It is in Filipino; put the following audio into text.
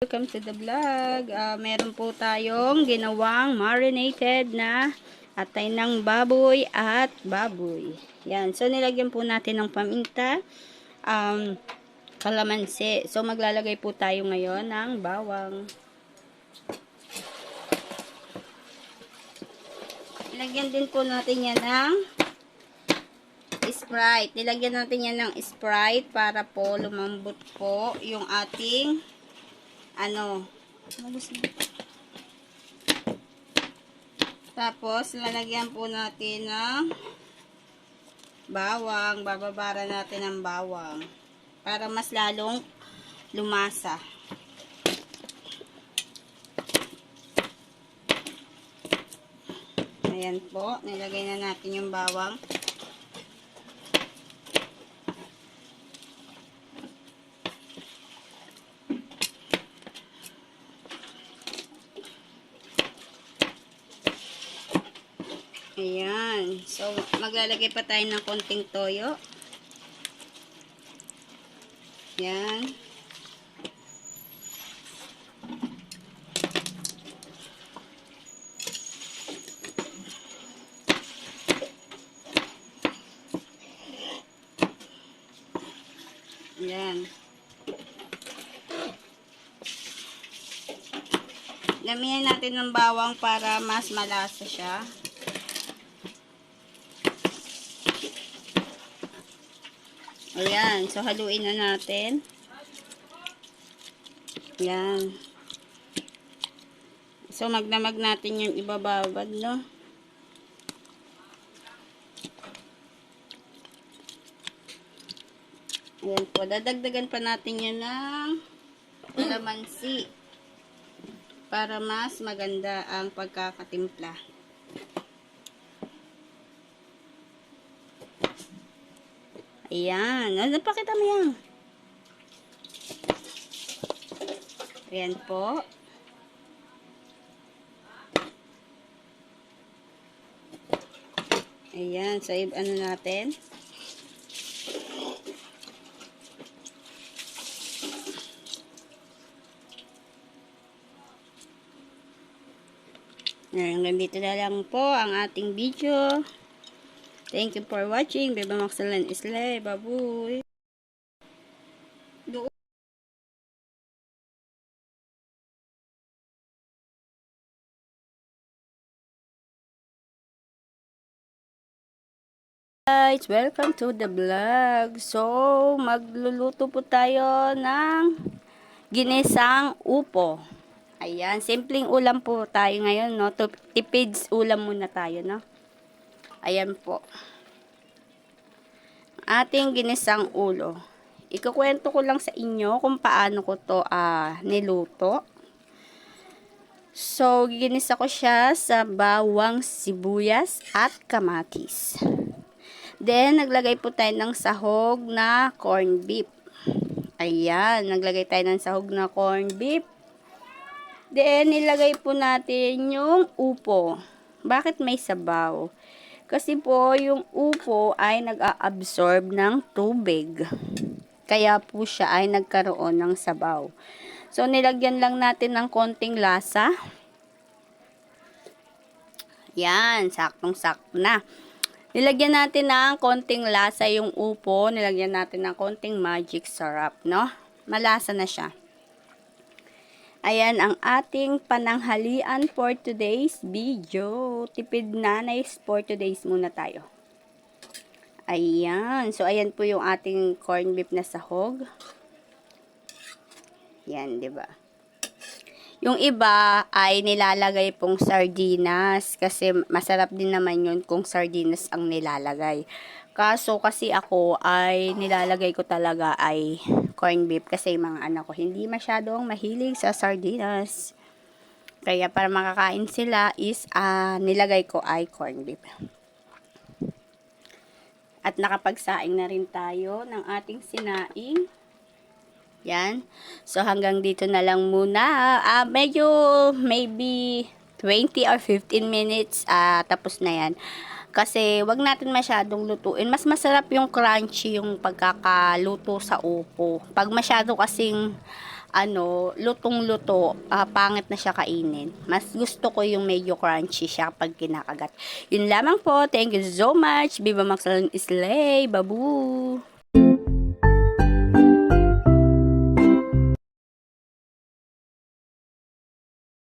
Welcome to the vlog. Meron po tayong ginawang marinated na atay ng baboy at baboy. Yan. So, nilagyan po natin ng paminta, kalamansi. So, maglalagay po tayo ngayon ng bawang. Nilagyan din po natin yan ng Sprite. Nilagyan natin yan ng Sprite para po lumambot po yung ating tapos lalagyan po natin ng bawang. Bababara natin ng bawang para mas lalong lumasa. Ayan po, nilagay na natin yung bawang. Ayan. So, maglalagay pa tayo ng konting toyo. Ayan. Ayan. Damihan natin ng bawang para mas malasa siya. Ayan. So, haluin na natin. Ayan. So, magdamag natin yung ibababad, no? Ayan po. Dadagdagan pa natin yun ng kalamansi para mas maganda ang pagkakatimpla. Ayan. Napakita mo yan. Ayan po. Ayan. So, ano natin? Hanggang dito na lang po ang ating video. Thank you for watching. Beba Maxalan Islay. Babuy. Guys, welcome to the vlog. So, magluluto po tayo ng ginisang upo. Ayan, simpleng ulam po tayo ngayon, no? Tipids ulam muna tayo, no? Ayan po. Ating ginisang ulo. Ikukwento ko lang sa inyo kung paano ko to niluto. So, ginisa ko siya sa bawang, sibuyas, at kamatis. Then, naglagay po tayo ng sahog na corned beef. Ayan, naglagay tayo ng sahog na corned beef. Then, nilagay po natin yung upo. Bakit may sabaw? Kasi po, yung upo ay nag-a-absorb ng tubig. Kaya po siya ay nagkaroon ng sabaw. So, nilagyan lang natin ng konting lasa. Yan, saktong-sakto na. Nilagyan natin ng konting lasa yung upo. Nilagyan natin ng konting magic syrup, no? Malasa na siya. Ayan ang ating pananghalian for today's video. Tipid nanays for today's muna tayo. Ayan. So, ayan po yung ating corned beef na sahog. Yan, di ba? Yung iba ay nilalagay pong sardinas kasi masarap din naman yun kung sardinas ang nilalagay. Kaso kasi ako ay nilalagay ko talaga ay corned beef kasi yung mga anak ko hindi masyadong mahilig sa sardinas. Kaya para makakain sila is nilagay ko ay corned beef. At nakapagsaing na rin tayo ng ating sinaing. Yan. So, hanggang dito na lang muna. Medyo, maybe 20 or 15 minutes, tapos na yan. Kasi, wag natin masyadong lutuin. Mas masarap yung crunchy yung pagkakaluto sa upo. Pag masyado kasing lutong-luto, pangit na siya kainin. Mas gusto ko yung medyo crunchy siya pag kinakagat. Yun lamang po. Thank you so much. Viva Max Slay. Babu!